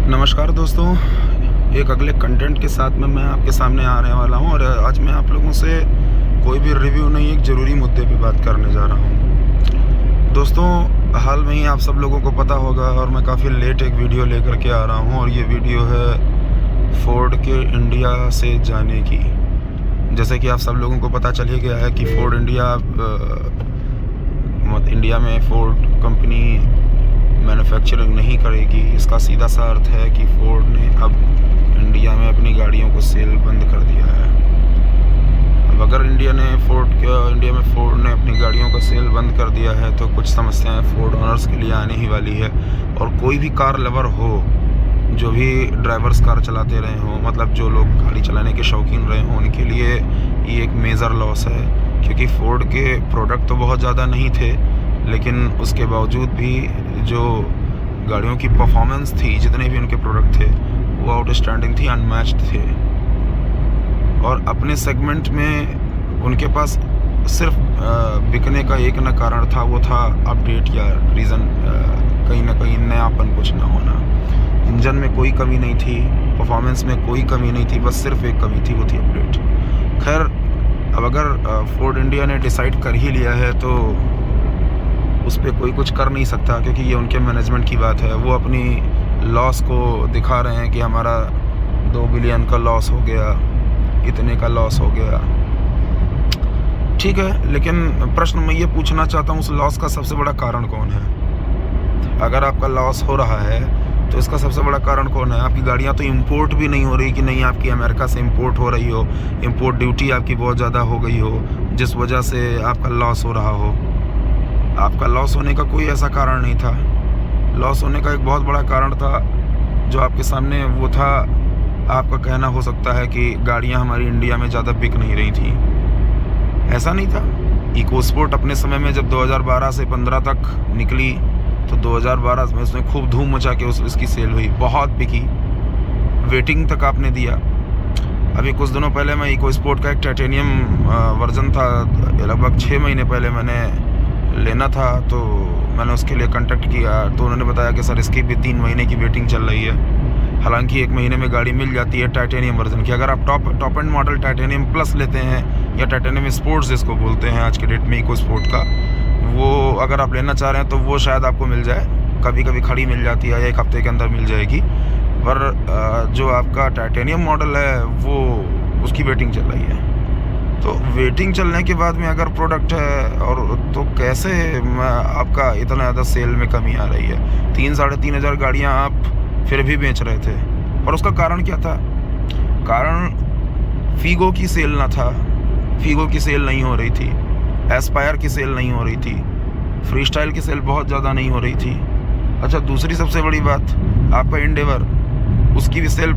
नमस्कार दोस्तों, एक अगले कंटेंट के साथ में मैं आपके सामने आने वाला हूं और आज मैं आप लोगों से कोई भी रिव्यू नहीं, एक ज़रूरी मुद्दे पे बात करने जा रहा हूं। दोस्तों, हाल में ही आप सब लोगों को पता होगा और मैं काफ़ी लेट एक वीडियो लेकर के आ रहा हूं और ये वीडियो है फोर्ड के इंडिया से जाने की। जैसे कि आप सब लोगों को पता चल ही गया है कि फोर्ड इंडिया में फोर्ड कंपनी मैन्युफैक्चरिंग नहीं करेगी। इसका सीधा सा अर्थ है कि फोर्ड ने अब इंडिया में अपनी गाड़ियों को सेल बंद कर दिया है। अब अगर इंडिया में फोर्ड ने अपनी गाड़ियों का सेल बंद कर दिया है तो कुछ समस्याएं फोर्ड ओनर्स के लिए आने ही वाली है। और कोई भी कार लवर हो, जो भी ड्राइवर्स कार चलाते रहे हों, मतलब जो लोग गाड़ी चलाने के शौकीन रहे हों, उनके लिए ये एक मेजर लॉस है। क्योंकि फोर्ड के प्रोडक्ट तो बहुत ज़्यादा नहीं थे, लेकिन उसके बावजूद भी जो गाड़ियों की परफॉर्मेंस थी, जितने भी उनके प्रोडक्ट थे, वो आउटस्टैंडिंग थी, अनमैच्ड थे। और अपने सेगमेंट में उनके पास सिर्फ बिकने का एक न कारण था, वो था अपडेट या रीज़न, कहीं ना कहीं नयापन कुछ ना होना। इंजन में कोई कमी नहीं थी, परफॉर्मेंस में कोई कमी नहीं थी, बस सिर्फ एक कमी थी, वो थी अपडेट। खैर, अब अगर फोर्ड इंडिया ने डिसाइड कर ही लिया है तो उस पर कोई कुछ कर नहीं सकता, क्योंकि ये उनके मैनेजमेंट की बात है। वो अपनी लॉस को दिखा रहे हैं कि हमारा 2 बिलियन का लॉस हो गया, इतने का लॉस हो गया। ठीक है, लेकिन प्रश्न मैं ये पूछना चाहता हूँ, उस लॉस का सबसे बड़ा कारण कौन है? अगर आपका लॉस हो रहा है तो इसका सबसे बड़ा कारण कौन है? आपकी गाड़ियाँ तो इंपोर्ट भी नहीं हो रही कि नहीं आपकी अमेरिका से इंपोर्ट हो रही हो, इंपोर्ट ड्यूटी आपकी बहुत ज़्यादा हो गई हो, जिस वजह से आपका लॉस हो रहा हो। आपका लॉस होने का कोई ऐसा कारण नहीं था। लॉस होने का एक बहुत बड़ा कारण था जो आपके सामने, वो था आपका कहना हो सकता है कि गाड़ियां हमारी इंडिया में ज़्यादा बिक नहीं रही थी। ऐसा नहीं था। इकोस्पोर्ट अपने समय में जब 2012 से 15 तक निकली तो 2012 में उसने खूब धूम मचा के उसकी सेल हुई, बहुत बिकी, वेटिंग तक आपने दिया। अभी कुछ दिनों पहले मैं इकोस्पोर्ट का एक टाइटेनियम वर्जन था, लगभग 6 महीने पहले मैंने लेना था, तो मैंने उसके लिए कांटेक्ट किया तो उन्होंने बताया कि सर इसकी भी 3 महीने की वेटिंग चल रही है। हालांकि 1 महीने में गाड़ी मिल जाती है टाइटेनियम वर्जन की। अगर आप top and model titanium plus लेते हैं, या टाइटेनियम स्पोर्ट्स जिसको बोलते हैं आज के डेट में, इको स्पोर्ट का, वो अगर आप लेना चाह रहे हैं तो वो शायद आपको मिल जाए, कभी कभी खड़ी मिल जाती है या 1 हफ्ते के अंदर मिल जाएगी। पर जो आपका टाइटेनियम मॉडल है वो उसकी वेटिंग चल रही है। तो वेटिंग चलने के बाद में अगर प्रोडक्ट है, और तो कैसे आपका इतना ज़्यादा सेल में कमी आ रही है? 3-3.5 हज़ार गाड़ियाँ आप फिर भी बेच रहे थे, और उसका कारण क्या था? कारण फीगो की सेल ना था, फीगो की सेल नहीं हो रही थी, एस्पायर की सेल नहीं हो रही थी, फ्री स्टाइल की सेल बहुत ज़्यादा नहीं हो रही थी। अच्छा, दूसरी सबसे बड़ी बात, आपका एंडेवर, उसकी भी सेल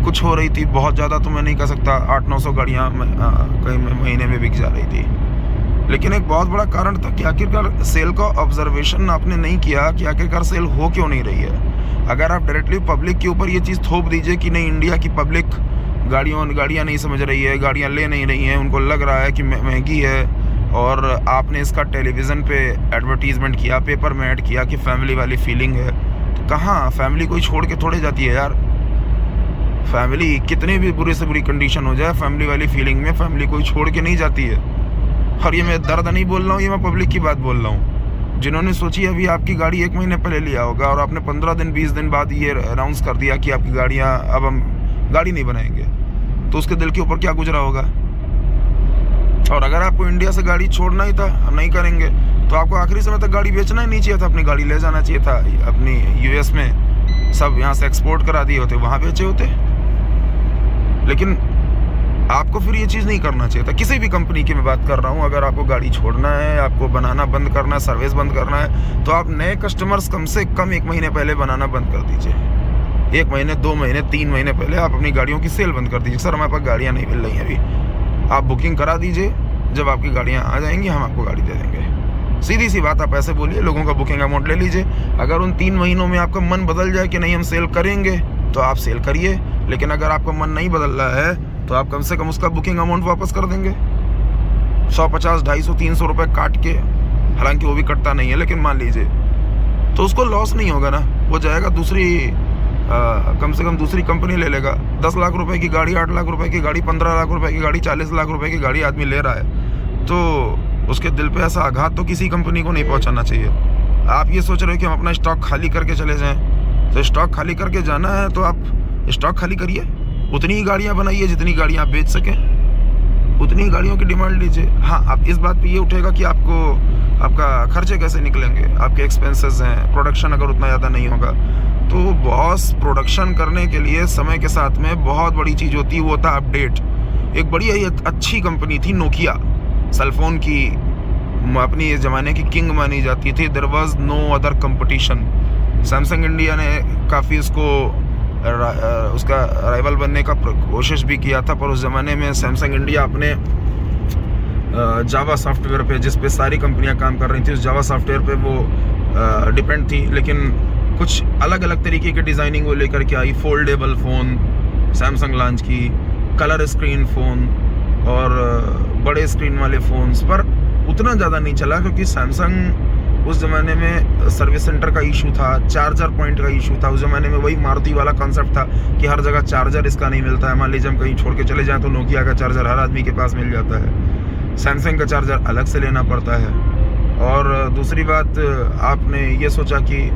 कुछ हो रही थी, बहुत ज़्यादा तो मैं नहीं कह सकता, 800-900 गाड़ियाँ कई महीने में बिक जा रही थी। लेकिन एक बहुत बड़ा कारण था कि आखिरकार सेल का ऑब्जर्वेशन आपने नहीं किया कि आखिरकार सेल हो क्यों नहीं रही है। अगर आप डायरेक्टली पब्लिक के ऊपर ये चीज़ थोप दीजिए कि नहीं, इंडिया की पब्लिक गाड़ियाँ नहीं समझ रही है, गाड़ियाँ ले नहीं रही हैं, उनको लग रहा है कि महंगी है, और आपने इसका टेलीविज़न पे एडवर्टीज़मेंट किया, पेपर में ऐड किया कि फैमिली वाली फीलिंग है, तो कहाँ? फैमिली कोई छोड़ के थोड़े जाती है यार। फैमिली कितनी भी बुरी से बुरी कंडीशन हो जाए, फैमिली वाली फीलिंग में फैमिली कोई छोड़ के नहीं जाती है। और ये मैं दर्द नहीं बोल रहा हूँ, ये मैं पब्लिक की बात बोल रहा हूँ। जिन्होंने सोची अभी आपकी गाड़ी 1 महीने पहले लिया होगा और आपने 15 दिन 20 दिन बाद ये अनाउंस कर दिया कि आपकी गाड़ियाँ, अब हम गाड़ी नहीं बनाएंगे, तो उसके दिल के ऊपर क्या गुजरा होगा? और अगर आपको इंडिया से गाड़ी छोड़ना ही था, हम नहीं करेंगे, तो आपको आखिरी समय तक गाड़ी बेचना ही नहीं चाहिए था, अपनी गाड़ी ले जाना चाहिए था अपनी US में, सब यहाँ से एक्सपोर्ट करा दिए होते, वहाँ बेचे होते। लेकिन आपको फिर ये चीज़ नहीं करना चाहिए था। किसी भी कंपनी की मैं बात कर रहा हूँ, अगर आपको गाड़ी छोड़ना है, आपको बनाना बंद करना है, सर्विस बंद करना है, तो आप नए कस्टमर्स कम से कम 1 महीने पहले बनाना बंद कर दीजिए। 1 महीने, 2 महीने, 3 महीने पहले आप अपनी गाड़ियों की सेल बंद कर दीजिए। सर हमारे पास गाड़ियाँ नहीं मिल रही हैं अभी, आप बुकिंग करा दीजिए, जब आपकी गाड़ियाँ आ जाएंगी हम आपको गाड़ी दे देंगे। सीधी सी बात, आप ऐसे बोलिए, लोगों का बुकिंग अमाउंट ले लीजिए। अगर उन 3 महीनों में आपका मन बदल जाए कि नहीं हम सेल करेंगे, तो आप सेल करिए। लेकिन अगर आपका मन नहीं बदल रहा है तो आप कम से कम उसका बुकिंग अमाउंट वापस कर देंगे। 150, 250, 300 रुपये काट के, हालांकि वो भी कटता नहीं है, लेकिन मान लीजिए, तो उसको लॉस नहीं होगा ना, वो जाएगा दूसरी कम से कम दूसरी कंपनी ले लेगा। 10 लाख रुपए की गाड़ी, 8 लाख रुपए की गाड़ी, 15 लाख रुपए की गाड़ी, 40 लाख रुपए की गाड़ी आदमी ले रहा है, तो उसके दिल पे ऐसा आघात तो किसी कंपनी को नहीं पहुंचाना चाहिए। आप ये सोच रहे हो कि हम अपना स्टॉक खाली करके चले जाएं, तो स्टॉक खाली करके जाना है तो आप स्टॉक खाली करिए, उतनी ही गाड़ियाँ बनाइए जितनी गाड़ियाँ आप बेच सकें, उतनी ही गाड़ियों की डिमांड लीजिए। हाँ, अब इस बात पे ये उठेगा कि आपका खर्चे कैसे निकलेंगे, आपके एक्सपेंसेस हैं, प्रोडक्शन अगर उतना ज़्यादा नहीं होगा तो बॉस प्रोडक्शन करने के लिए समय के साथ में बहुत बड़ी चीज़ होती है, वो होता है अपडेट। एक बड़ी अच्छी कंपनी थी नोकिया, सेलफोन की अपनी इस ज़माने की किंग मानी जाती थी। There was no other competition. Samsung India ने काफ़ी उसका राइवल बनने का कोशिश भी किया था, पर उस ज़माने में सैमसंग इंडिया अपने जावा सॉफ्टवेयर पे, जिस पे सारी कंपनियां काम कर रही थी, उस जावा सॉफ्टवेयर पे वो डिपेंड थी। लेकिन कुछ अलग अलग तरीके के डिज़ाइनिंग वो लेकर के आई। फोल्डेबल फ़ोन सैमसंग लॉन्च की, कलर स्क्रीन फ़ोन और बड़े स्क्रीन वाले फ़ोन्स, पर उतना ज़्यादा नहीं चला क्योंकि सैमसंग उस ज़माने में सर्विस सेंटर का इशू था, चार्जर पॉइंट का इशू था। उस ज़माने में वही मारुति वाला कॉन्सेप्ट था कि हर जगह चार्जर इसका नहीं मिलता है। मान लीजिए हम कहीं छोड़ के चले जाएँ तो नोकिया का चार्जर हर आदमी के पास मिल जाता है, सैमसंग का चार्जर अलग से लेना पड़ता है। और दूसरी बात, आपने ये सोचा कि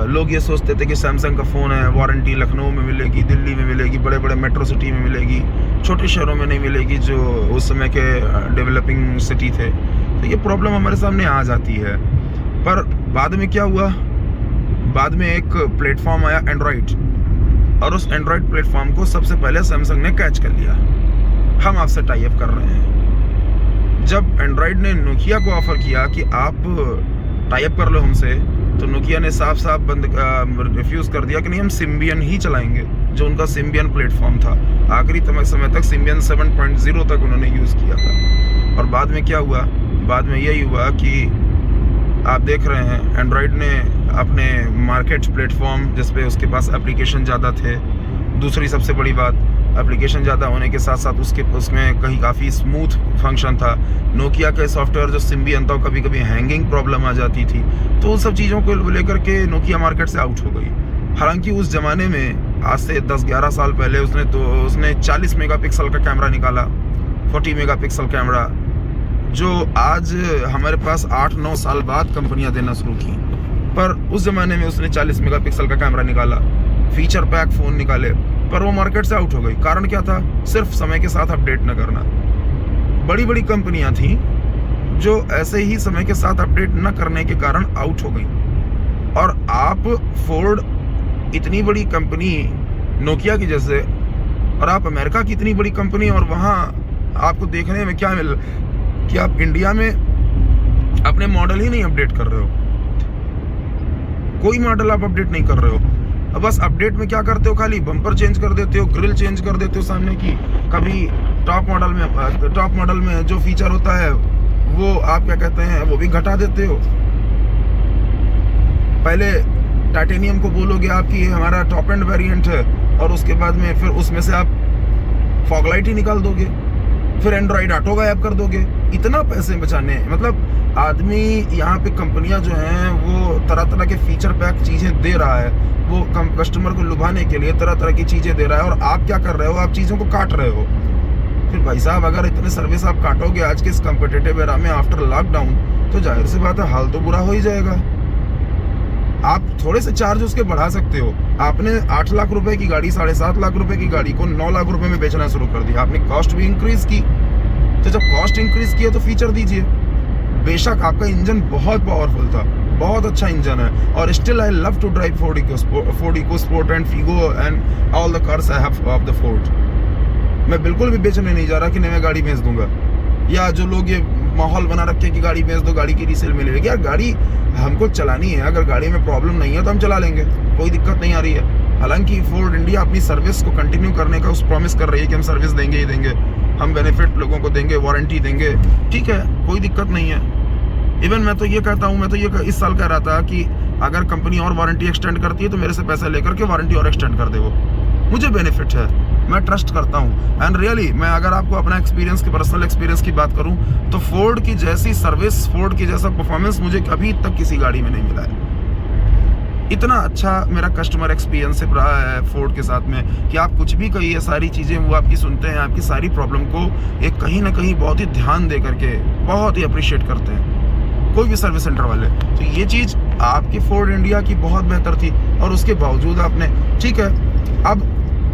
लोग ये सोचते थे कि सैमसंग का फ़ोन है, वारंटी लखनऊ में मिलेगी, दिल्ली में मिलेगी, बड़े बड़े मेट्रो सिटी में मिलेगी, छोटे शहरों में नहीं मिलेगी जो उस समय के डेवलपिंग सिटी थे। तो ये प्रॉब्लम हमारे सामने आ जाती है। पर बाद में क्या हुआ, बाद में एक प्लेटफॉर्म आया एंड्रॉयड, और उस एंड्रॉयड प्लेटफॉर्म को सबसे पहले सैमसंग ने कैच कर लिया। हम आपसे टाई अप कर रहे हैं। जब एंड्रॉयड ने नोकिया को ऑफर किया कि आप टाई अप कर लो हमसे, तो नोकिया ने साफ साफ रिफ्यूज़ कर दिया कि नहीं, हम सिम्बियन ही चलाएंगे, जो उनका सिम्बियन प्लेटफॉर्म था। आखिरी समय तक सिम्बियन 7.0 तक उन्होंने यूज़ किया था। और बाद में क्या हुआ, बाद में यही हुआ कि आप देख रहे हैं एंड्रॉयड ने अपने मार्केट प्लेटफॉर्म, जिस पे उसके पास एप्लीकेशन ज़्यादा थे, दूसरी सबसे बड़ी बात, एप्लीकेशन ज़्यादा होने के साथ साथ उसमें कहीं काफ़ी स्मूथ फंक्शन था। नोकिया के सॉफ्टवेयर जो सिम्बियन था, कभी कभी हैंगिंग प्रॉब्लम आ जाती थी। तो उन सब चीज़ों को लेकर के नोकिया मार्केट से आउट हो गई। हालांकि उस ज़माने में, आज से 10-11 साल पहले, उसने 40 मेगापिक्सल का कैमरा निकाला, 40 मेगापिक्सल कैमरा, जो आज हमारे पास 8-9 साल बाद कंपनियां देना शुरू की। पर उस ज़माने में उसने 40 मेगापिक्सल का कैमरा निकाला, फीचर पैक फ़ोन निकाले, पर वो मार्केट से आउट हो गई। कारण क्या था, सिर्फ समय के साथ अपडेट न करना। बड़ी बड़ी कंपनियां थी जो ऐसे ही समय के साथ अपडेट न करने के कारण आउट हो गई। और आप फोर्ड, इतनी बड़ी कंपनी नोकिया की जैसे, और आप अमेरिका की इतनी बड़ी कंपनी, और वहाँ आपको देखने में क्या मिल कि आप इंडिया में अपने मॉडल ही नहीं अपडेट कर रहे हो, कोई मॉडल आप अपडेट नहीं कर रहे हो। अब बस अपडेट में क्या करते हो, खाली बम्पर चेंज कर देते हो, ग्रिल चेंज कर देते हो सामने की। कभी टॉप मॉडल में जो फीचर होता है वो आप क्या कहते हैं, वो भी घटा देते हो। पहले टाइटेनियम को बोलोगे आपकी हमारा टॉप एंड वेरिएंट है, और उसके बाद में फिर उसमें से आप फॉग लाइट ही निकाल दोगे, फिर एंड्रॉइड ऑटो गायब कर दोगे। इतना पैसे बचाने, मतलब आदमी यहाँ पे, कंपनियां जो हैं वो तरह तरह के फीचर पैक चीज़ें दे रहा है, वो कस्टमर को लुभाने के लिए तरह तरह की चीज़ें दे रहा है, और आप क्या कर रहे हो, आप चीज़ों को काट रहे हो। फिर भाई साहब, अगर इतने सर्विस आप काटोगे आज के इस कम्पिटिटिव एरा में आफ्टर लॉकडाउन, तो जाहिर सी बात है हाल तो बुरा हो ही जाएगा। आप थोड़े से चार्ज उसके बढ़ा सकते हो। आपने 8 लाख रुपए की गाड़ी, 7.5 लाख रुपए की गाड़ी को 9 लाख रुपए में बेचना शुरू कर दिया। आपने कॉस्ट भी इंक्रीज की, तो जब कॉस्ट इंक्रीज किया तो फीचर दीजिए। बेशक आपका इंजन बहुत पावरफुल था, बहुत अच्छा इंजन है, और still I love to drive Ford EcoSport and Figo and all the cars I have of the Ford. मैं बिल्कुल भी बेचने नहीं जा रहा कि नहीं मैं गाड़ी बेच दूंगा, या जो लोग ये माहौल बना रखे कि गाड़ी बेच दो, गाड़ी की रीसेल मिलेगी। यार गाड़ी हमको चलानी है, अगर गाड़ी में प्रॉब्लम नहीं है तो हम चला लेंगे, कोई दिक्कत नहीं आ रही है। हालांकि फोर्ड इंडिया अपनी सर्विस को कंटिन्यू करने का उस प्रॉमिस कर रही है कि हम सर्विस देंगे ही देंगे, हम बेनिफिट लोगों को देंगे, वारंटी देंगे, ठीक है, कोई दिक्कत नहीं है। इवन मैं तो ये कहता हूँ, मैं तो ये इस साल कह रहा था कि अगर कंपनी और वारंटी एक्सटेंड करती है तो मेरे से पैसा लेकर के वारंटी और एक्सटेंड कर दे, वो मुझे बेनिफिट है, मैं ट्रस्ट करता हूँ। एंड रियली मैं अगर आपको अपना एक्सपीरियंस की, पर्सनल एक्सपीरियंस की बात करूँ, तो फोर्ड की जैसी सर्विस, फोर्ड की जैसा परफॉर्मेंस मुझे कभी तक किसी गाड़ी में नहीं मिला है। इतना अच्छा मेरा कस्टमर एक्सपीरियंस रहा है फोर्ड के साथ में कि आप कुछ भी कहिए, सारी चीज़ें वो आपकी सुनते हैं, आपकी सारी प्रॉब्लम को एक कहीं ना कहीं बहुत ही ध्यान दे करके बहुत ही अप्रिशिएट करते हैं कोई भी सर्विस सेंटर वाले। तो ये चीज़ आपकी फोर्ड इंडिया की बहुत बेहतर थी और उसके बावजूद आपने, ठीक है। अब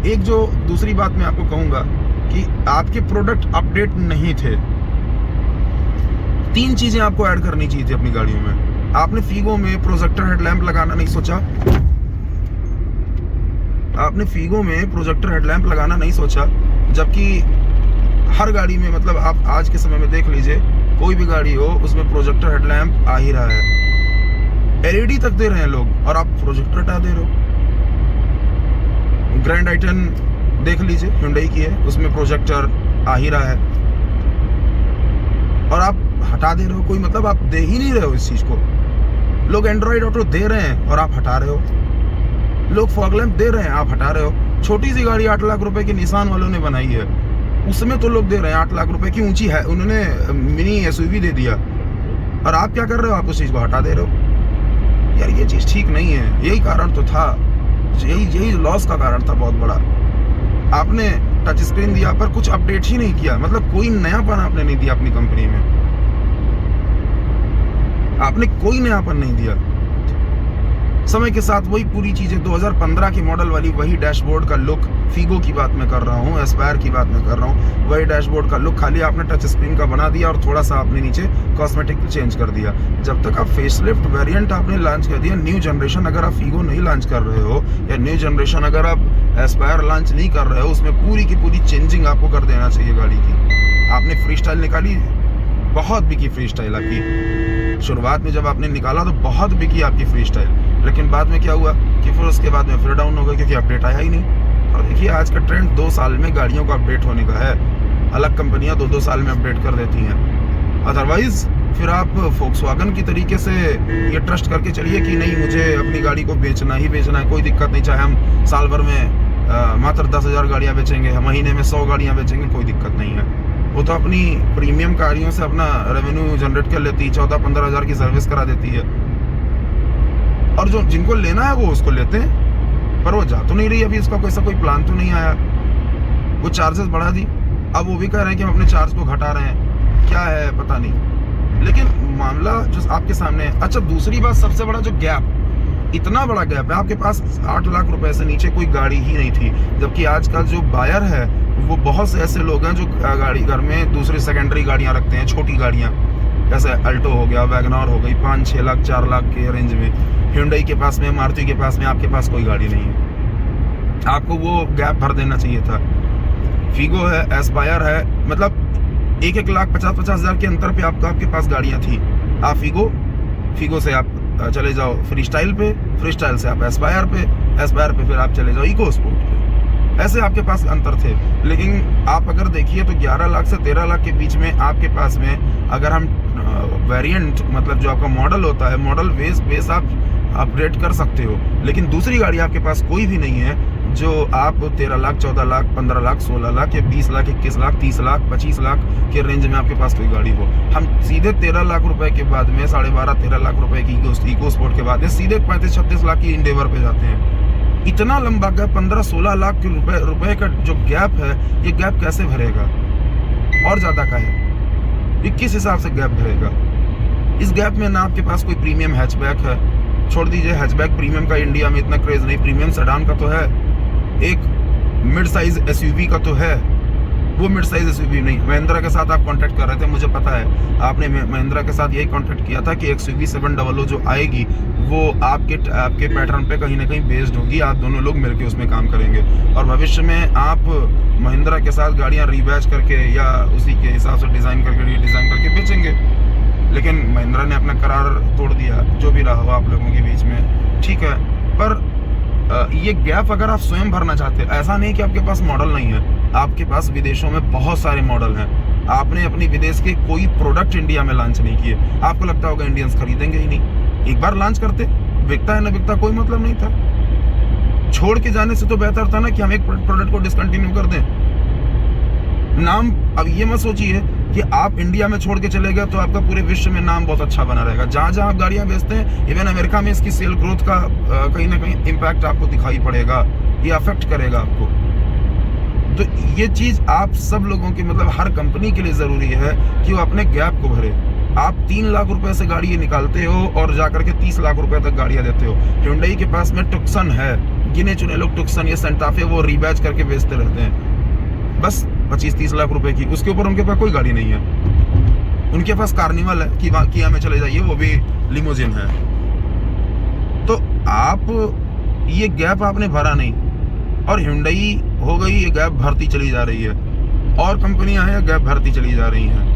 एक जो दूसरी बात मैं आपको कहूँगा कि आपके प्रोडक्ट अपडेट नहीं थे। 3 चीज़ें आपको ऐड करनी चाहिए थी अपनी गाड़ियों में। आपने फीगो में प्रोजेक्टर हेडलैम्प लगाना नहीं सोचा, आपने फीगो में प्रोजेक्टर हेडलैम्प लगाना नहीं सोचा, जबकि हर गाड़ी में, मतलब आप आज के समय में देख लीजिए, कोई भी गाड़ी हो उसमें प्रोजेक्टर हेडलैम्प आ ही रहा है। एलईडी तक दे रहे हैं लोग और आप प्रोजेक्टर हटा दे रहे हो। ग्रैंड आइटन देख लीजिए, हुंडई की है, उसमें प्रोजेक्टर आ ही रहा है और आप हटा दे रहे हो। कोई मतलब आप दे ही नहीं रहे हो इस चीज को। लोग एंड्रॉइड ऑटो दे रहे हैं और आप हटा रहे हो। लोग फॉग लैंप दे रहे हैं, आप हटा रहे हो। छोटी सी गाड़ी 8 लाख रुपए की निसान वालों ने बनाई है, उसमें तो लोग दे रहे हैं 8 लाख रुपए की ऊंची है, उन्होंने मिनी एसयूवी दे दिया और आप क्या कर रहे हो, आप उस चीज को हटा दे रहे हो। यार ये चीज ठीक नहीं है। यही कारण तो था, यही लॉस का कारण था बहुत बड़ा। आपने टच स्क्रीन दिया पर कुछ अपडेट ही नहीं किया, मतलब कोई नयापन आपने नहीं दिया अपनी कंपनी में, आपने कोई नयापन नहीं दिया। समय के साथ वही पूरी चीजें 2015 की मॉडल वाली वही डैशबोर्ड का लुक, फीगो की बात मैं कर रहा हूँ, एस्पायर की बात मैं कर रहा हूँ, वही डैशबोर्ड का लुक, खाली आपने टच स्क्रीन का बना दिया और थोड़ा सा आपने नीचे कॉस्मेटिक चेंज कर दिया। जब तक आप फेसलिफ्ट वेरिएंट आपने लॉन्च कर दिया, न्यू जनरेशन अगर आप फीगो नहीं लॉन्च कर रहे हो या न्यू जनरेशन अगर आप एस्पायर लॉन्च नहीं कर रहे हो, उसमें पूरी की पूरी चेंजिंग आपको कर देना चाहिए गाड़ी की। आपने फ्री स्टाइल निकाली, बहुत बिकी फ्री स्टाइल आपकी। शुरुआत में जब आपने निकाला तो बहुत बिकी आपकी फ्री स्टाइल, लेकिन बाद में क्या हुआ कि फिर उसके बाद में फिर डाउन हो गया क्योंकि अपडेट आया ही नहीं। और देखिए आज का ट्रेंड 2 साल में गाड़ियों का अपडेट होने का है। अलग कंपनियां 2-2 साल में अपडेट कर देती हैं। अदरवाइज फिर आप फोक्सवैगन की तरीके से ये ट्रस्ट करके चलिए कि नहीं, मुझे अपनी गाड़ी को बेचना ही बेचना है, कोई दिक्कत नहीं, चाहे हम साल भर में मात्र 10,000 गाड़ियाँ बेचेंगे, महीने में 100 गाड़ियाँ बेचेंगे, कोई दिक्कत नहीं है। वो तो अपनी प्रीमियम गाड़ियों से अपना रेवेन्यू जनरेट कर लेती है, 14-15 हज़ार की सर्विस करा देती है और जो जिनको लेना है वो उसको लेते हैं, पर वो जा तो नहीं रही। अभी उसका कोई प्लान तो नहीं आया। वो चार्जेस बढ़ा दी, अब वो भी कह रहे हैं कि हम अपने चार्ज को घटा रहे हैं, क्या है पता नहीं, लेकिन मामला जो आपके सामने है। अच्छा, दूसरी बात, सबसे बड़ा जो गैप, इतना बड़ा गैप है, आपके पास 8 लाख रुपए से नीचे कोई गाड़ी ही नहीं थी, जबकि आज का जो बायर है वो बहुत से ऐसे लोग हैं जो गाड़ी घर में दूसरी सेकेंडरी गाड़ियां रखते हैं, छोटी गाड़ियां, जैसे अल्टो हो गया, वैगनआर हो गई, 5-6 लाख 4 लाख के रेंज में। हुंडई के पास में, मारुति के पास में, आपके पास कोई गाड़ी नहीं है। आपको वो गैप भर देना चाहिए था। फीगो है, एस्पायर है, मतलब 1-1 लाख 50-50 हज़ार के अंतर पे आपके पास गाड़ियां थी। आप फीगो से आप चले जाओ फ्री स्टाइल पे, फ्री स्टाइल से आप एस्पायर पे फिर आप चले जाओ इको स्पोर्ट पे, ऐसे आपके पास अंतर थे। लेकिन आप अगर देखिए तो 11 लाख से 13 लाख के बीच में आपके पास में, अगर हम वेरिएंट, मतलब जो आपका मॉडल होता है, मॉडल बेस आप अपग्रेड कर सकते हो, लेकिन दूसरी गाड़ी आपके पास कोई भी नहीं है जो आप 13 लाख 14 लाख 15 लाख 16 लाख या 20 लाख 21 लाख 30 लाख 25 लाख के रेंज में आपके पास कोई गाड़ी हो। हम सीधे 13 लाख रुपए के बाद में 12.5-13 लाख रुपए की इको स्पोर्ट के बाद में सीधे 35-36 लाख की इंडेवर पे जाते हैं। इतना लंबा गैप, 15-16 लाख के रुपए का जो गैप है, ये गैप कैसे भरेगा? और ज्यादा का है, ये किस हिसाब से गैप भरेगा? इस गैप में ना आपके पास कोई प्रीमियम हैचबैक है, छोड़ दीजिए हैचबैक प्रीमियम का इंडिया में इतना क्रेज नहीं, प्रीमियम सेडान का तो है, एक मिड साइज एसयूवी का तो है, वो मिड साइज एसयूवी नहीं। महिंद्रा के साथ आप कांटेक्ट कर रहे थे, मुझे पता है आपने महिंद्रा के साथ यही कांटेक्ट किया था कि XUV 700 जो आएगी वो आपके पैटर्न पे कहीं ना कहीं बेस्ड होगी, आप दोनों लोग मिलकर उसमें काम करेंगे और भविष्य में आप महिंद्रा के साथ गाड़ियां रीबैच करके या उसी के हिसाब से डिजाइन करके बेचेंगे। लेकिन महिंद्रा ने अपना करार तोड़ दिया, जो भी रहा हो आप लोगों के बीच में, ठीक है। पर ये गैप अगर आप स्वयं भरना चाहते हैं, ऐसा नहीं कि आपके पास मॉडल नहीं है, आपके पास विदेशों में बहुत सारे मॉडल हैं। आपने अपनी विदेश के कोई प्रोडक्ट इंडिया में लॉन्च नहीं किए, आपको लगता होगा इंडियंस खरीदेंगे ही नहीं। एक बार लॉन्च करते, बिकता है ना बिकता कोई मतलब नहीं था। छोड़ के जाने से तो बेहतर था ना कि हम एक प्रोडक्ट को डिसकंटिन्यू कर दें। नाम, अब ये मत सोचिए कि आप इंडिया में छोड़ के चले गए तो आपका पूरे विश्व में नाम बहुत अच्छा बना रहेगा। जहाँ जहाँ आप गाड़ियाँ बेचते हैं, इवन अमेरिका में इसकी सेल ग्रोथ का कहीं ना कहीं इम्पैक्ट आपको दिखाई पड़ेगा, ये अफेक्ट करेगा आपको। तो ये चीज़ आप सब लोगों की, मतलब हर कंपनी के लिए ज़रूरी है कि वो अपने गैप को भरे। आप 3 लाख रुपए से गाड़ी निकालते हो और जाकर के 30 लाख रुपए तक गाड़ियाँ देते हो। Hyundai के पास में टुक्सन है, गिने चुने लोग टुक्सन या सेंटा फे वो रीबैच करके बेचते रहते हैं, बस 25-30 लाख रुपए की। उसके ऊपर उनके पास कोई गाड़ी नहीं है। उनके पास कार्निवल है कि किया में चले जाइए, वो भी लिमोजिन है। तो आप ये गैप आपने भरा नहीं, और Hyundai हो गई ये गैप भरती चली जा रही है, और कंपनियां हैं गैप भरती चली जा रही हैं।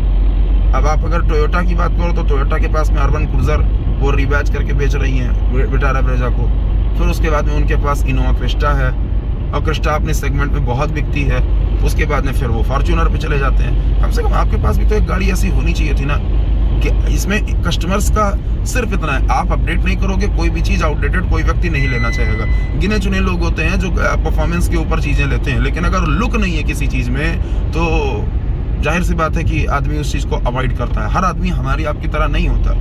अब आप अगर टोयोटा की बात करो तो टोयोटा के पास में अर्बन क्रूजर वो रीबैच करके बेच रही हैं विटारा ब्रेजा को। फिर उसके बाद में उनके पास इनोवा क्रिस्टा है, और क्रिस्टा अपने सेगमेंट में बहुत बिकती है। उसके बाद में फिर वो फॉर्च्यूनर पे चले जाते हैं। कम से कम आपके पास भी तो एक गाड़ी ऐसी होनी चाहिए थी ना, कि इसमें कस्टमर्स का सिर्फ इतना है, आप अपडेट नहीं करोगे, कोई भी चीज़ आउटडेटेड कोई व्यक्ति नहीं लेना चाहेगा। गिने चुने लोग होते हैं जो परफॉर्मेंस के ऊपर चीज़ें लेते हैं, लेकिन अगर लुक नहीं है किसी चीज़ में तो जाहिर सी बात है कि आदमी उस चीज़ को अवॉइड करता है। हर आदमी हमारी आपकी तरह नहीं होता,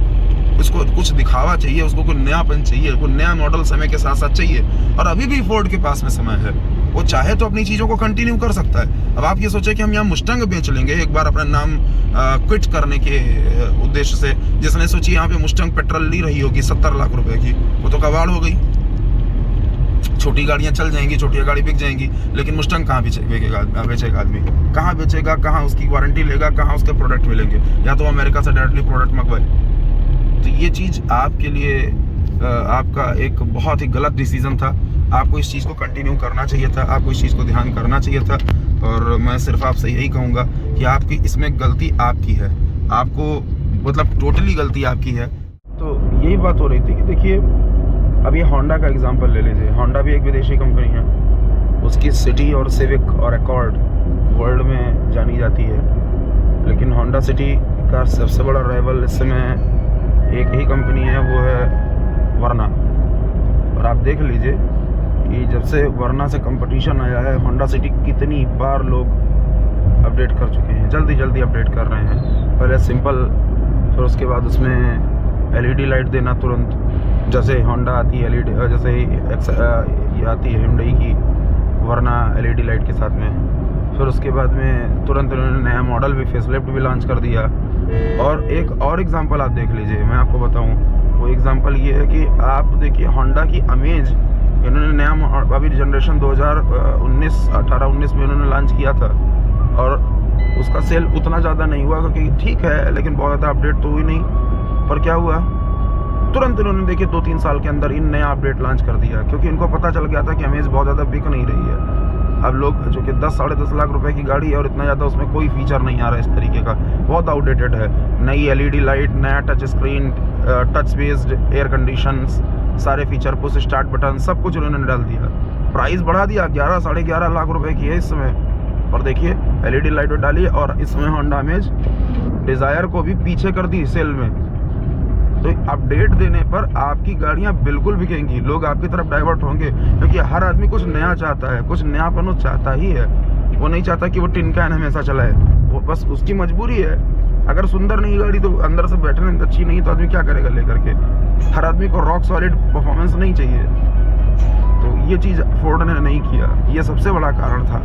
उसको कुछ दिखावा चाहिए, उसको कोई नयापन चाहिए, कोई नया मॉडल समय के साथ साथ चाहिए। और अभी भी फोर्ड के पास में समय है, वो चाहे तो अपनी चीज़ों को कंटिन्यू कर सकता है। अब आप ये सोचे कि हम यहाँ मुस्टंग बेच लेंगे एक बार अपना नाम क्विट करने के उद्देश्य से। जिसने सोची यहाँ पे मुस्टंग पेट्रोल ली रही होगी 70 लाख रुपए की, वो तो कबाड़ हो गई। छोटी गाड़ियाँ चल जाएंगी, छोटी गाड़ी बिक जाएंगी, लेकिन मुस्टंग कहाँ बेचेगा आदमी? कहाँ बेचेगा, कहाँ उसकी वारंटी लेगा, कहाँ उसके प्रोडक्ट मिलेंगे? या तो अमेरिका से डायरेक्टली प्रोडक्ट मंगवाए। तो ये चीज़ आपके लिए आपका एक बहुत ही गलत डिसीजन था। आपको इस चीज़ को कंटिन्यू करना चाहिए था, आपको इस चीज़ को ध्यान करना चाहिए था। और मैं सिर्फ आपसे यही कहूँगा कि आपकी इसमें गलती आपकी है, आपको मतलब टोटली गलती आपकी है। तो यही बात हो रही थी कि देखिए, अब ये होंडा का एग्जांपल ले लीजिए। होंडा भी एक विदेशी कंपनी है, उसकी सिटी और सिविक और एकॉर्ड वर्ल्ड में जानी जाती है, लेकिन होंडा सिटी का सबसे बड़ा राइवल इस समय एक ही कंपनी है, वो है वर्ना। और आप देख लीजिए कि जब से वर्ना से कंपटीशन आया है, होंडा सिटी कितनी बार लोग अपडेट कर चुके हैं, जल्दी अपडेट कर रहे हैं। पहले सिंपल, फिर उसके बाद उसमें LED लाइट देना तुरंत, जैसे होंडा आती है LED, जैसे ये आती है Hyundai की वर्ना LED लाइट के साथ में। फिर उसके बाद में तुरंत उन्होंने नया मॉडल भी, फेसलिफ्ट भी लॉन्च कर दिया। और एक और एग्जांपल आप देख लीजिए, मैं आपको बताऊं, वो एग्जांपल ये है कि आप देखिए होंडा की अमेज, इन्होंने नया अभी जनरेशन 2018-19 में इन्होंने लॉन्च किया था, और उसका सेल उतना ज़्यादा नहीं हुआ क्योंकि ठीक है, लेकिन बहुत ज़्यादा अपडेट तो हुई नहीं। पर क्या हुआ, तुरंत इन्होंने देखिए 2-3 साल के अंदर इन नया अपडेट लॉन्च कर दिया, क्योंकि इनको पता चल गया था कि अमेज बहुत ज़्यादा बिक नहीं रही है। अब लोग जो कि 10-10.5 लाख रुपए की गाड़ी है और इतना ज़्यादा उसमें कोई फीचर नहीं आ रहा है इस तरीके का, बहुत आउटडेटेड है। नई LED लाइट, नया touch screen, touch based air conditions, सारे फीचर, पुश स्टार्ट बटन, सब कुछ उन्होंने डाल दिया। प्राइस बढ़ा दिया, 11-11.5 लाख रुपए की है इस समय। और देखिए LED लाइट डाली, और इसमें होंडा अमेज डिज़ायर को भी पीछे कर दी सेल में। तो अपडेट देने पर आपकी गाड़ियां बिल्कुल बिकेंगी, लोग आपकी तरफ डाइवर्ट होंगे, क्योंकि हर आदमी कुछ नया चाहता है, कुछ नयापन वो चाहता ही है। वो नहीं चाहता कि वो टिन कैन हमेशा चलाए, वो बस उसकी मजबूरी है। अगर सुंदर नहीं गाड़ी तो अंदर से बैठने अच्छी नहीं तो आदमी क्या करेगा लेकर के? हर आदमी को रॉक सॉलिड परफॉर्मेंस नहीं चाहिए। तो ये चीज़ फोर्ड ने नहीं किया, ये सबसे बड़ा कारण था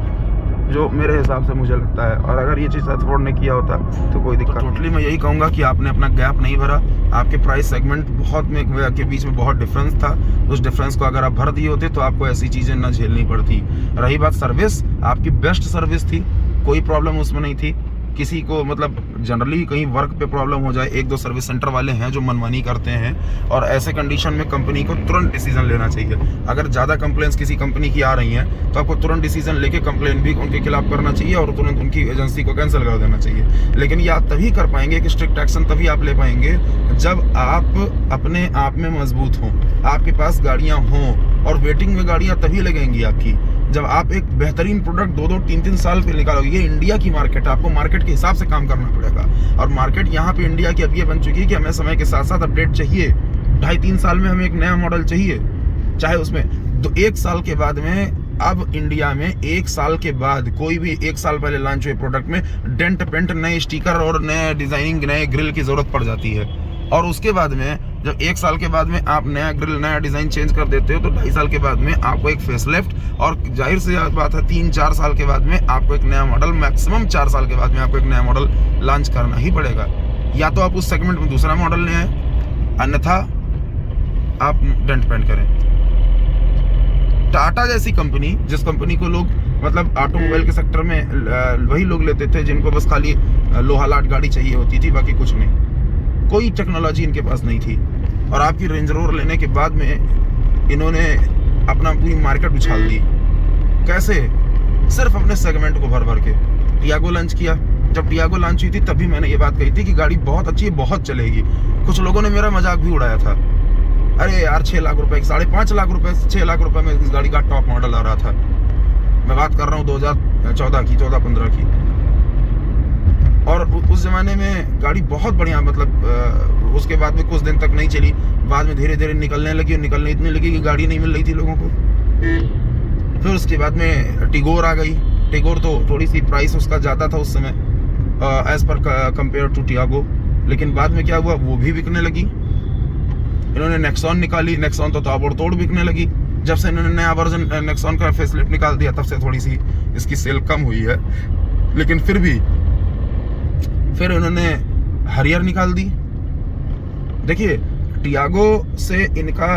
जो मेरे हिसाब से मुझे लगता है। और अगर ये चीज़ फोर्ड ने किया होता तो कोई दिक्कत नहीं। टोटली मैं यही कहूँगा कि आपने अपना गैप नहीं भरा, आपके प्राइस सेगमेंट बहुत में के बीच में बहुत डिफरेंस था। उस डिफरेंस को अगर आप भर दिए होते तो आपको ऐसी चीज़ें ना झेलनी पड़ती। रही बात सर्विस, आपकी बेस्ट सर्विस थी, कोई प्रॉब्लम उसमें नहीं थी। किसी को मतलब जनरली कहीं वर्क पे प्रॉब्लम हो जाए, 1-2 सर्विस सेंटर वाले हैं जो मनमानी करते हैं, और ऐसे कंडीशन में कंपनी को तुरंत डिसीजन लेना चाहिए। अगर ज़्यादा कंप्लेंट्स किसी कंपनी की आ रही हैं तो आपको तुरंत डिसीजन लेके कंप्लेंट भी उनके खिलाफ करना चाहिए और तुरंत उनकी एजेंसी को कैंसिल कर देना चाहिए। लेकिन ये आप तभी कर पाएंगे कि स्ट्रिक्ट एक्शन तभी आप ले पाएंगे जब आप अपने आप में मजबूत हों, आपके पास गाड़ियाँ हों, और वेटिंग में गाड़ियाँ तभी लगेंगी आपकी जब आप एक बेहतरीन प्रोडक्ट 2-2, 3-3 साल पे निकालोगे। ये इंडिया की मार्केट है, आपको मार्केट के हिसाब से काम करना पड़ेगा। और मार्केट यहाँ पे इंडिया की अब ये बन चुकी है कि हमें समय के साथ साथ अपडेट चाहिए। 2.5-3 साल में हमें एक नया मॉडल चाहिए, चाहे उसमें 1 साल के बाद में अब इंडिया में 1 साल के बाद कोई भी 1 साल पहले लॉन्च हुए प्रोडक्ट में डेंट पेंट, नए स्टिकर और नए डिजाइनिंग, नए ग्रिल की जरूरत पड़ जाती है। और उसके बाद में जब 1 साल के बाद में आप नया ग्रिल, नया डिजाइन चेंज कर देते हो तो 2.5 साल के बाद में आपको एक फेसलिफ्ट, और जाहिर सी बात है 3-4 साल के बाद में आपको एक नया मॉडल, मैक्सिमम 4 साल के बाद में आपको एक नया मॉडल लॉन्च करना ही पड़ेगा। या तो आप उस सेगमेंट में दूसरा मॉडल ले आए, अन्यथा आप डेंट पेंट करें। टाटा जैसी कंपनी, जिस कंपनी को लोग मतलब ऑटोमोबाइल के सेक्टर में वही लोग लेते थे जिनको बस खाली लोहा लाट गाड़ी चाहिए होती थी, बाकी कुछ नहीं, कोई टेक्नोलॉजी इनके पास नहीं थी। और आपकी रेंज रोवर लेने के बाद में इन्होंने अपना पूरी मार्केट उछाल दी। कैसे? सिर्फ अपने सेगमेंट को भर भर के। टियागो लॉन्च किया, जब टियागो लॉन्च हुई थी तभी मैंने ये बात कही थी कि गाड़ी बहुत अच्छी है, बहुत चलेगी। कुछ लोगों ने मेरा मजाक भी उड़ाया था, अरे यार 6 लाख रुपए, 5.5 लाख रुपए, 6 लाख रुपए में इस गाड़ी का टॉप मॉडल आ रहा था। मैं बात कर रहा हूँ 2014 की, 14-15 की। और उस जमाने में गाड़ी बहुत बढ़िया, मतलब उसके बाद में कुछ दिन तक नहीं चली, बाद में धीरे धीरे निकलने लगी, और निकलने इतनी लगी कि गाड़ी नहीं मिल रही थी लोगों को। फिर उसके बाद में टिगोर आ गई। टिगोर तो थोड़ी सी प्राइस उसका ज़्यादा था उस समय as per compare to Tiago, लेकिन बाद में क्या हुआ, वो भी बिकने लगी। इन्होंने नेक्सॉन निकाली, नेक्सॉन तो ताबड़तोड़ बिकने लगी। जब से इन्होंने नया वर्जन नेक्सॉन का फेसलिफ्ट निकाल दिया तब से थोड़ी सी इसकी सेल कम हुई है, लेकिन फिर उन्होंने हरियर निकाल दी। देखिए टियागो से इनका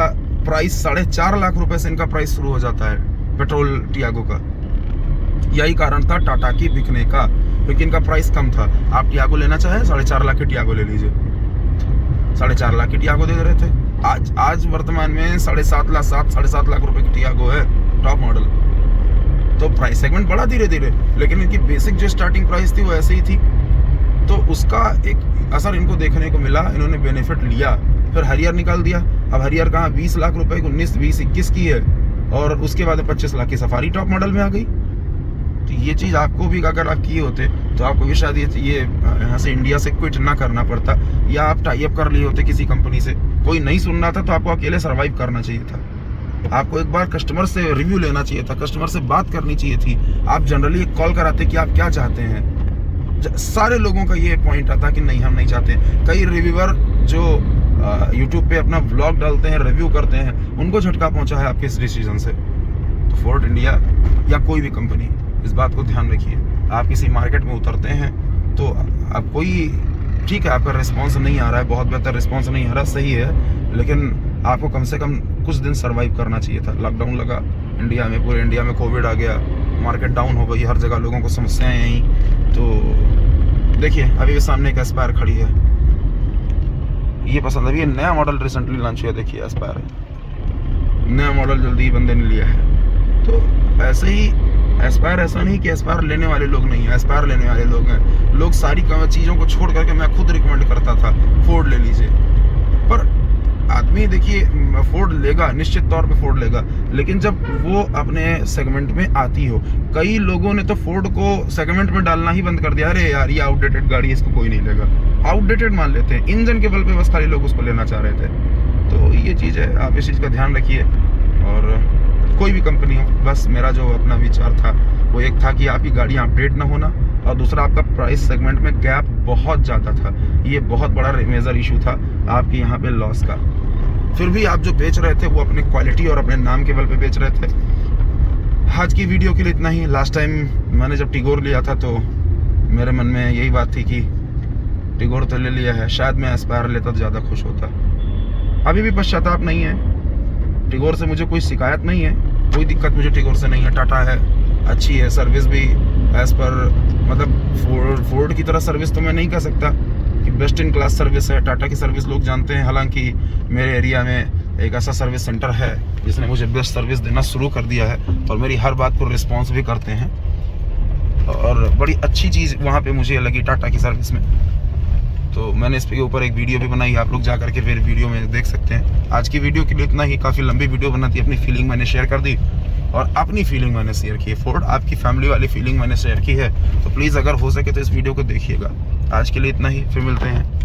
प्राइस 4.5 लाख रुपए से इनका प्राइस शुरू हो जाता है, पेट्रोल टियागो का। यही कारण था टाटा की बिकने का, क्योंकि इनका प्राइस कम था। आप टियागो लेना चाहे 4.5 लाख की टियागो ले लीजिए, 4.5 लाख की टियागो दे रहे थे। आज वर्तमान में 7.5 लाख रुपए की टियागो है टॉप मॉडल। तो प्राइस सेगमेंट बढ़ा धीरे धीरे, लेकिन इनकी बेसिक जो स्टार्टिंग प्राइस थी वो ऐसे ही थी। तो उसका एक असर इनको देखने को मिला, इन्होंने बेनिफिट लिया, फिर हरियर निकाल दिया। अब हरियर कहाँ 20 लाख रुपए की 19-20-21 की है, और उसके बाद 25 लाख की सफारी टॉप मॉडल में आ गई। तो ये चीज़ आपको भी अगर आप किए होते तो आपको भी शायद ये यहाँ से इंडिया से क्विट ना करना पड़ता, या आप टाई अप कर लिए होते किसी कंपनी से। कोई नहीं सुन रहा था तो आपको अकेले सर्वाइव करना चाहिए था। आपको एक बार कस्टमर से रिव्यू लेना चाहिए था, कस्टमर से बात करनी चाहिए थी। आप जनरली एक कॉल कराते कि आप क्या चाहते हैं। सारे लोगों का ये पॉइंट आता कि नहीं हम नहीं चाहते। कई रिव्यूअर जो यूट्यूब पे अपना व्लॉग डालते हैं, रिव्यू करते हैं, उनको झटका पहुंचा है आपके इस डिसीजन से। तो फोर्ड इंडिया या कोई भी कंपनी, इस बात को ध्यान रखिए। आप किसी मार्केट में उतरते हैं तो आप कोई, ठीक है आपका रिस्पांस नहीं आ रहा है, बहुत बेहतर रिस्पांस नहीं आ रहा, सही है, लेकिन आपको कम से कम कुछ दिन सर्वाइव करना चाहिए था। लॉकडाउन लगा इंडिया में, पूरे इंडिया में कोविड आ गया, मार्केट डाउन हो गई, हर जगह लोगों को समस्याएं आई। तो देखिए अभी भी सामने एक एस्पायर खड़ी है, ये पसंद है। ये नया मॉडल रिसेंटली लॉन्च हुआ, देखिए एस्पायर, नया मॉडल जल्दी ही बंदे ने लिया है। तो ऐसे ही एस्पायर, ऐसा नहीं कि एस्पायर लेने वाले लोग नहीं है, एस्पायर लेने वाले लोग हैं। लोग सारी चीज़ों को छोड़ करके, मैं खुद रिकमेंड करता था फोर्ड ले लीजिए, पर आदमी देखिए फोर्ड लेगा, निश्चित तौर पे फोर्ड लेगा, लेकिन जब वो अपने सेगमेंट में आती हो। कई लोगों ने तो फोर्ड को सेगमेंट में डालना ही बंद कर दिया, अरे यार ये आउटडेटेड गाड़ी है, इसको कोई नहीं लेगा। आउटडेटेड मान लेते हैं, इंजन के बल पे बस खाली लोग उसको लेना चाह रहे थे। तो ये चीज़ है, आप इस चीज़ का ध्यान रखिए। और कोई भी कंपनी हो, बस मेरा जो अपना विचार था वो एक था कि आपकी गाड़ियाँ अपडेट ना होना, और दूसरा आपका प्राइस सेगमेंट में गैप बहुत ज़्यादा था। ये बहुत बड़ा मेजर इशू था आपके यहाँ पे लॉस का। फिर भी आप जो बेच रहे थे वो अपने क्वालिटी और अपने नाम के बल पे बेच रहे थे। आज की वीडियो के लिए इतना ही। लास्ट टाइम मैंने जब टिगोर लिया था तो मेरे मन में यही बात थी कि टिगोर तो ले लिया है, शायद मैं एस्पायर लेता तो ज़्यादा खुश होता। अभी भी पश्चाताप नहीं है, टिगोर से मुझे कोई शिकायत नहीं है, कोई दिक्कत मुझे टिगोर से नहीं है। टाटा है, अच्छी है, सर्विस भी एज पर, मतलब फोर्ड की तरह सर्विस तो मैं नहीं कह सकता कि बेस्ट इन क्लास सर्विस है। टाटा की सर्विस लोग जानते हैं, हालांकि मेरे एरिया में एक ऐसा सर्विस सेंटर है जिसने मुझे बेस्ट सर्विस देना शुरू कर दिया है, और मेरी हर बात को रिस्पॉन्स भी करते हैं, और बड़ी अच्छी चीज़ वहाँ पे मुझे लगी टाटा की सर्विस में। तो मैंने इसके ऊपर एक वीडियो भी बनाई, आप लोग जा करके फिर वीडियो में देख सकते हैं। आज की वीडियो के लिए इतना ही, काफ़ी लंबी वीडियो बना थी, अपनी फीलिंग मैंने शेयर कर दी, और अपनी फीलिंग मैंने शेयर की है। फोर्ड आपकी फैमिली वाली फीलिंग मैंने शेयर की है, तो प्लीज़ अगर हो सके तो इस वीडियो को देखिएगा। आज के लिए इतना ही, फिर मिलते हैं।